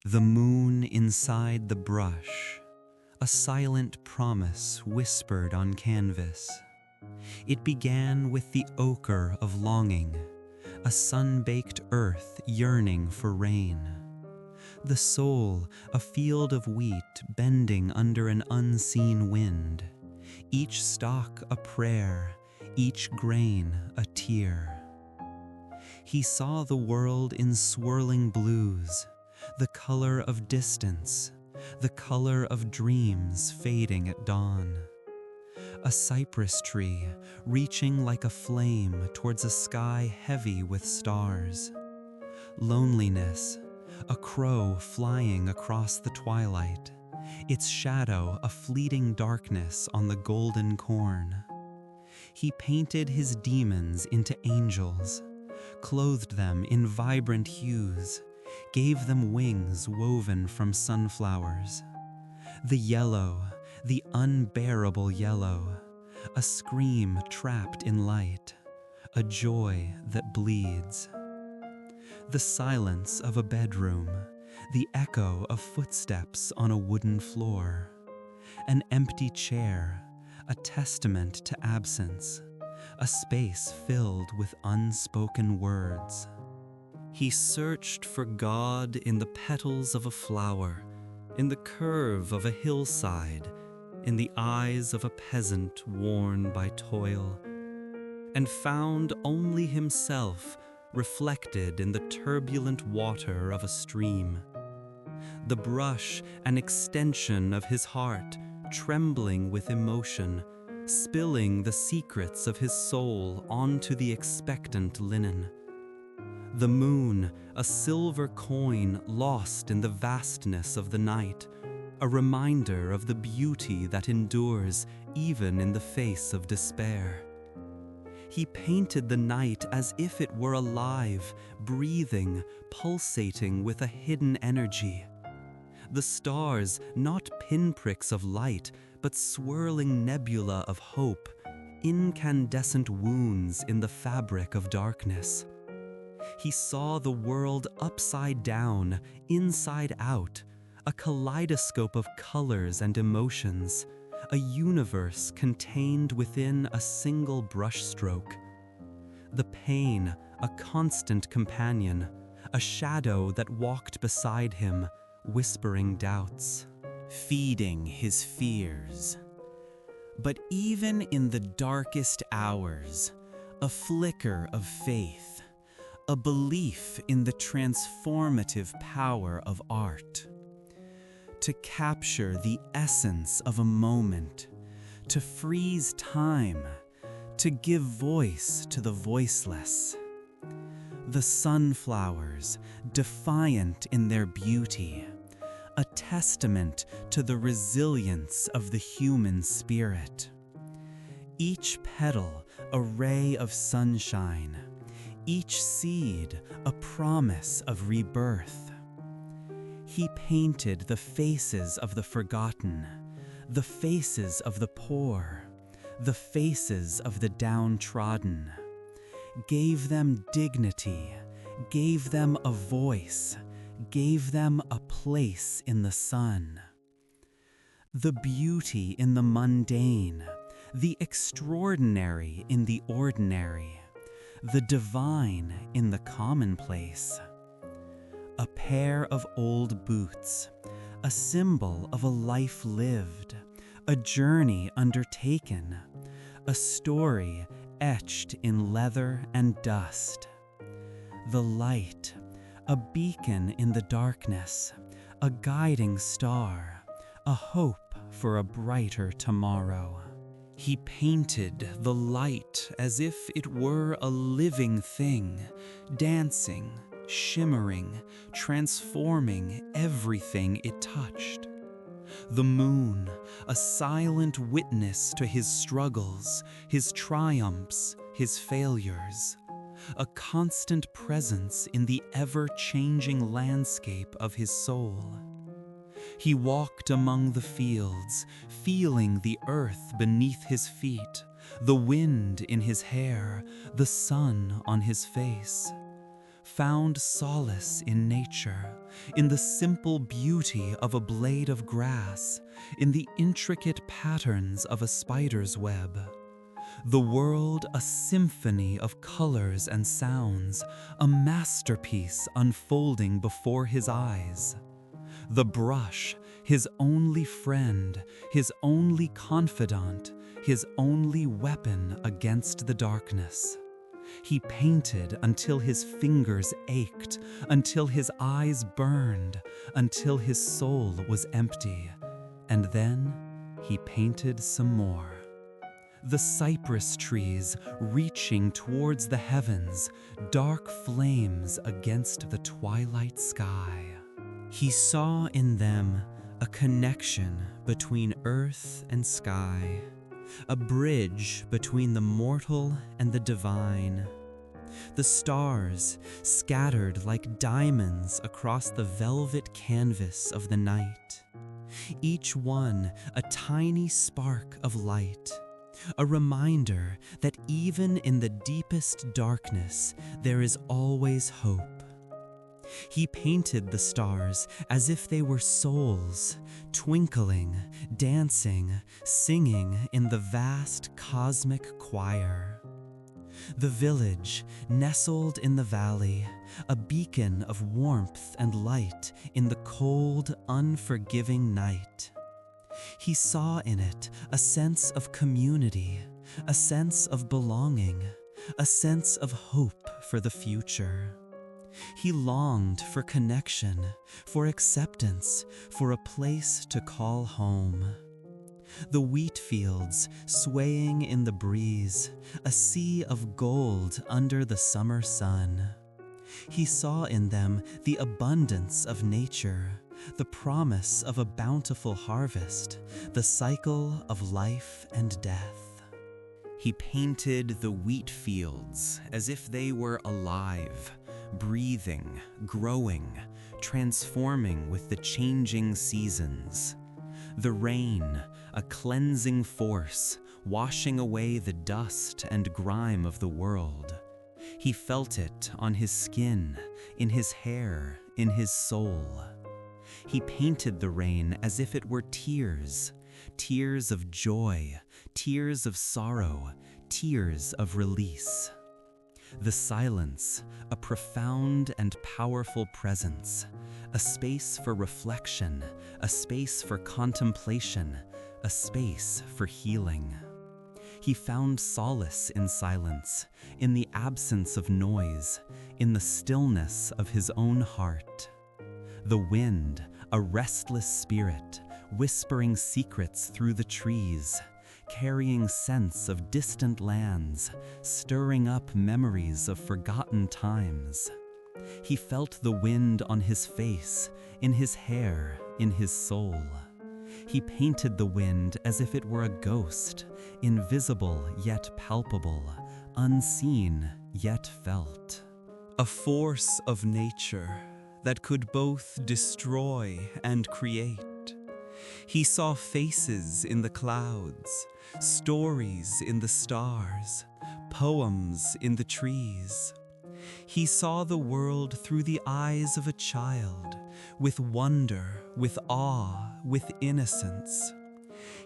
The moon inside the brush, a silent promise whispered on canvas. It began with the ochre of longing, a sun-baked earth yearning for rain. The soul, a field of wheat bending under an unseen wind, each stalk a prayer, each grain a tear. He saw the world in swirling blues, the color of distance, the color of dreams fading at dawn. A cypress tree reaching like a flame towards a sky heavy with stars. Loneliness, a crow flying across the twilight, its shadow a fleeting darkness on the golden corn. He painted his demons into angels, clothed them in vibrant hues, gave them wings woven from sunflowers. The yellow, the unbearable yellow, a scream trapped in light, a joy that bleeds. The silence of a bedroom, the echo of footsteps on a wooden floor, an empty chair, a testament to absence, a space filled with unspoken words. He searched for God in the petals of a flower, in the curve of a hillside, in the eyes of a peasant worn by toil, and found only himself reflected in the turbulent water of a stream. The brush an extension of his heart, trembling with emotion, spilling the secrets of his soul onto the expectant linen. The moon, a silver coin lost in the vastness of the night, a reminder of the beauty that endures even in the face of despair. He painted the night as if it were alive, breathing, pulsating with a hidden energy. The stars, not pinpricks of light, but swirling nebula of hope, incandescent wounds in the fabric of darkness. He saw the world upside down, inside out, a kaleidoscope of colors and emotions, a universe contained within a single brushstroke. The pain, a constant companion, a shadow that walked beside him, whispering doubts, feeding his fears. But even in the darkest hours, a flicker of faith, a belief in the transformative power of art. To capture the essence of a moment, to freeze time, to give voice to the voiceless. The sunflowers, defiant in their beauty, a testament to the resilience of the human spirit. Each petal a ray of sunshine, each seed a promise of rebirth. He painted the faces of the forgotten, the faces of the poor, the faces of the downtrodden, gave them dignity, gave them a voice, gave them a place in the sun. The beauty in the mundane, the extraordinary in the ordinary, the divine in the commonplace. A pair of old boots, a symbol of a life lived, a journey undertaken, a story etched in leather and dust. The light, a beacon in the darkness, a guiding star, a hope for a brighter tomorrow. He painted the light as if it were a living thing, dancing, shimmering, transforming everything it touched. The moon, a silent witness to his struggles, his triumphs, his failures. A constant presence in the ever-changing landscape of his soul. He walked among the fields, feeling the earth beneath his feet, the wind in his hair, the sun on his face. found solace in nature, in the simple beauty of a blade of grass, in the intricate patterns of a spider's web. The world a symphony of colors and sounds, a masterpiece unfolding before his eyes. The brush, his only friend, his only confidant, his only weapon against the darkness. He painted until his fingers ached, until his eyes burned, until his soul was empty. And then he painted some more. The cypress trees reaching towards the heavens, dark flames against the twilight sky. He saw in them a connection between earth and sky, a bridge between the mortal and the divine. The stars scattered like diamonds across the velvet canvas of the night, each one a tiny spark of light, a reminder that even in the deepest darkness there is always hope. He painted the stars as if they were souls, twinkling, dancing, singing in the vast cosmic choir. The village, nestled in the valley, a beacon of warmth and light in the cold, unforgiving night. He saw in it a sense of community, a sense of belonging, a sense of hope for the future. He longed for connection, for acceptance, for a place to call home. The wheat fields swaying in the breeze, a sea of gold under the summer sun. He saw in them the abundance of nature, the promise of a bountiful harvest, the cycle of life and death. He painted the wheat fields as if they were alive, breathing, growing, transforming with the changing seasons. The rain, a cleansing force, washing away the dust and grime of the world. He felt it on his skin, in his hair, in his soul. He painted the rain as if it were tears, tears of joy, tears of sorrow, tears of release. The silence, a profound and powerful presence, a space for reflection, a space for contemplation, a space for healing. He found solace in silence, in the absence of noise, in the stillness of his own heart. The wind, a restless spirit, whispering secrets through the trees, carrying scents of distant lands, stirring up memories of forgotten times. He felt the wind on his face, in his hair, in his soul. He painted the wind as if it were a ghost, invisible yet palpable, unseen yet felt. A force of nature that could both destroy and create. He saw faces in the clouds, stories in the stars, poems in the trees. He saw the world through the eyes of a child, with wonder, with awe, with innocence.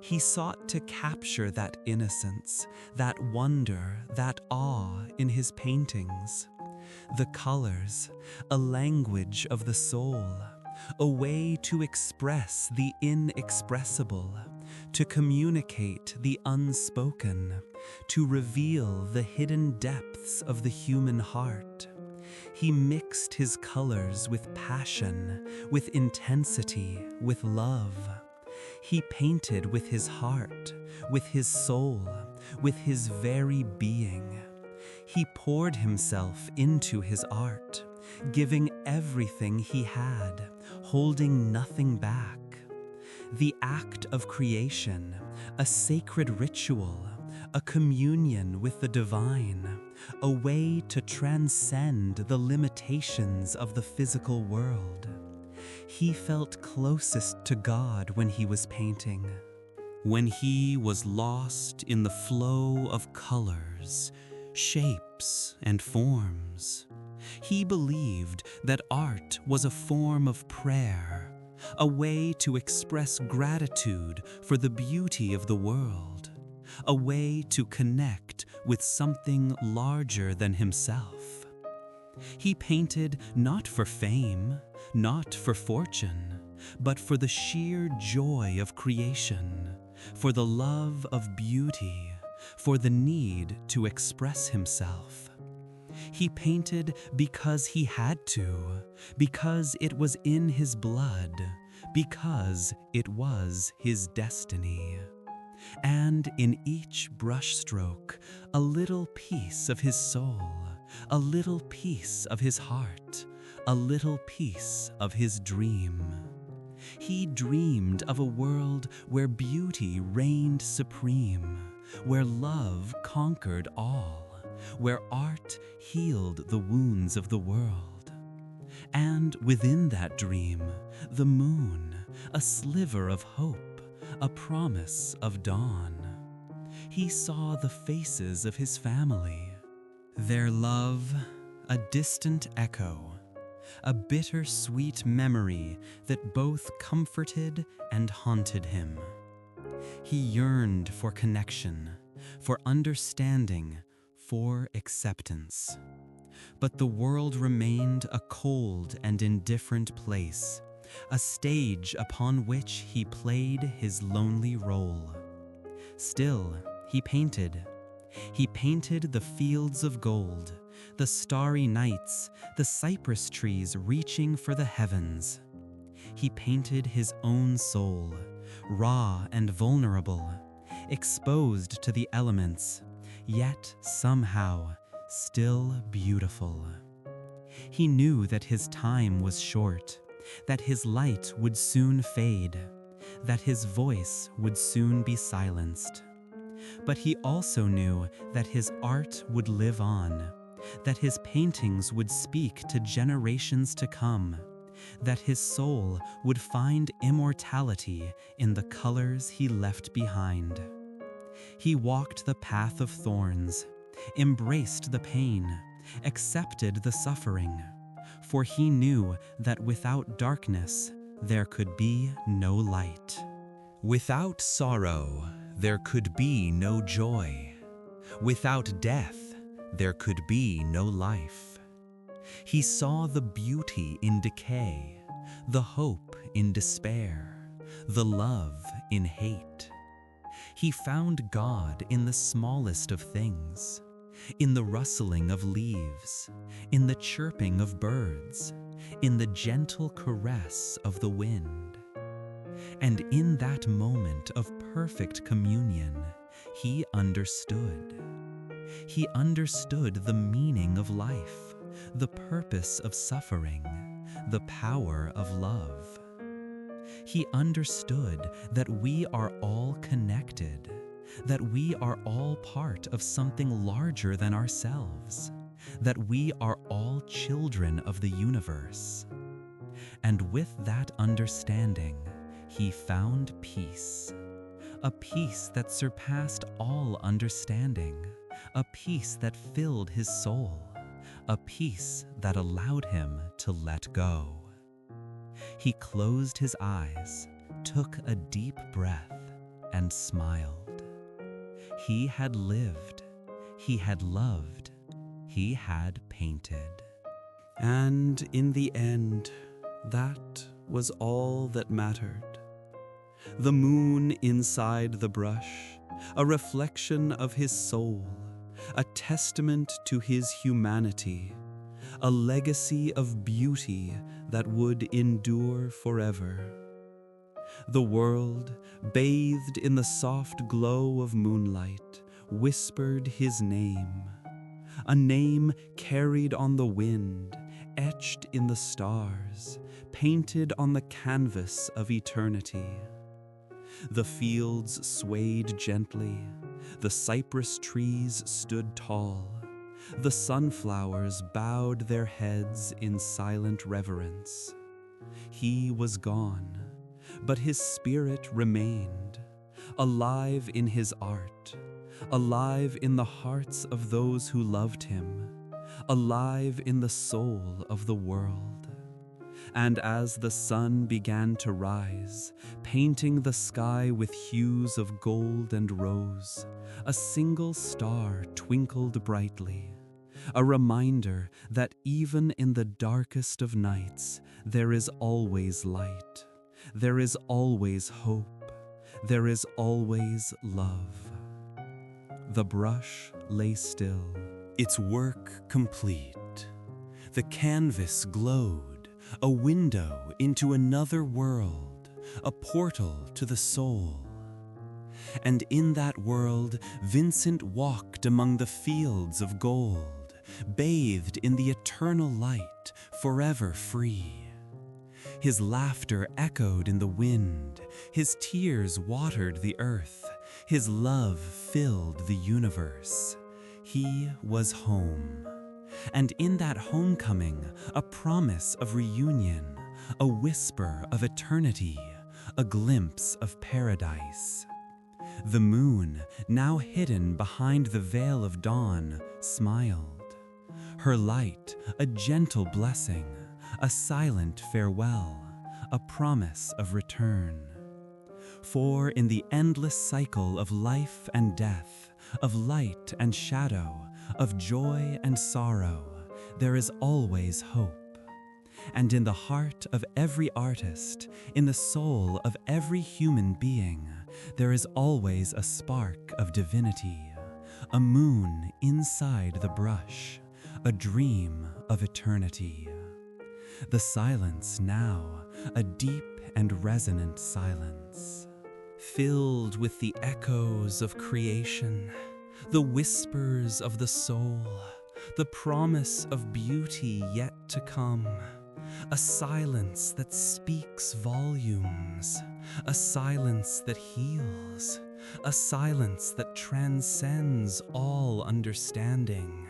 He sought to capture that innocence, that wonder, that awe in his paintings. The colors, a language of the soul, a way to express the inexpressible, to communicate the unspoken, to reveal the hidden depths of the human heart. He mixed his colors with passion, with intensity, with love. He painted with his heart, with his soul, with his very being. He poured himself into his art, giving everything he had, holding nothing back. The act of creation, a sacred ritual, a communion with the divine, a way to transcend the limitations of the physical world. He felt closest to God when he was painting, when he was lost in the flow of colors, shapes, and forms. He believed that art was a form of prayer, a way to express gratitude for the beauty of the world, a way to connect with something larger than himself. He painted not for fame, not for fortune, but for the sheer joy of creation, for the love of beauty, for the need to express himself. He painted because he had to, because it was in his blood, because it was his destiny. And in each brushstroke, a little piece of his soul, a little piece of his heart, a little piece of his dream. He dreamed of a world where beauty reigned supreme, where love conquered all, where art healed the wounds of the world. And within that dream, the moon, a sliver of hope, a promise of dawn. He saw the faces of his family, their love, a distant echo, a bittersweet memory that both comforted and haunted him. He yearned for connection, for understanding, for acceptance. But the world remained a cold and indifferent place, a stage upon which he played his lonely role. Still, he painted. He painted the fields of gold, the starry nights, the cypress trees reaching for the heavens. He painted his own soul, raw and vulnerable, exposed to the elements, yet somehow still beautiful. He knew that his time was short, that his light would soon fade, that his voice would soon be silenced. But he also knew that his art would live on, that his paintings would speak to generations to come, that his soul would find immortality in the colors he left behind. He walked the path of thorns, embraced the pain, accepted the suffering, for he knew that without darkness there could be no light. Without sorrow there could be no joy. Without death there could be no life. He saw the beauty in decay, the hope in despair, the love in hate. He found God in the smallest of things, in the rustling of leaves, in the chirping of birds, in the gentle caress of the wind. And in that moment of perfect communion, he understood. He understood the meaning of life, the purpose of suffering, the power of love. He understood that we are all connected, that we are all part of something larger than ourselves, that we are all children of the universe. And with that understanding, he found peace, a peace that surpassed all understanding, a peace that filled his soul, a peace that allowed him to let go. He closed his eyes, took a deep breath, and smiled. He had lived, he had loved, he had painted. And in the end, that was all that mattered. The moon inside the brush, a reflection of his soul, a testament to his humanity, a legacy of beauty that would endure forever. The world, bathed in the soft glow of moonlight, whispered his name, a name carried on the wind, etched in the stars, painted on the canvas of eternity. The fields swayed gently, the cypress trees stood tall, the sunflowers bowed their heads in silent reverence. He was gone, but his spirit remained, alive in his art, alive in the hearts of those who loved him, alive in the soul of the world. And as the sun began to rise, painting the sky with hues of gold and rose, a single star twinkled brightly, a reminder that even in the darkest of nights, there is always light, there is always hope, there is always love. The brush lay still, its work complete. The canvas glowed, a window into another world, a portal to the soul. And in that world, Vincent walked among the fields of gold, bathed in the eternal light, forever free. His laughter echoed in the wind, his tears watered the earth, his love filled the universe. He was home. And in that homecoming, a promise of reunion, a whisper of eternity, a glimpse of paradise. The moon, now hidden behind the veil of dawn, smiled. Her light, a gentle blessing, a silent farewell, a promise of return. For in the endless cycle of life and death, of light and shadow, of joy and sorrow, there is always hope. And in the heart of every artist, in the soul of every human being, there is always a spark of divinity, a moon inside the brush, a dream of eternity. The silence now, a deep and resonant silence, filled with the echoes of creation, the whispers of the soul, the promise of beauty yet to come, a silence that speaks volumes, a silence that heals, a silence that transcends all understanding,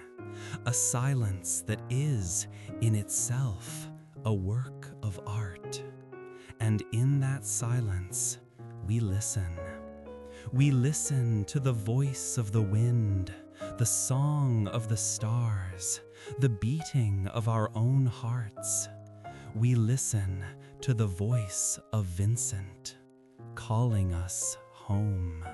a silence that is, in itself, a work of art. And in that silence, we listen. We listen to the voice of the wind, the song of the stars, the beating of our own hearts. We listen to the voice of Vincent, calling us home.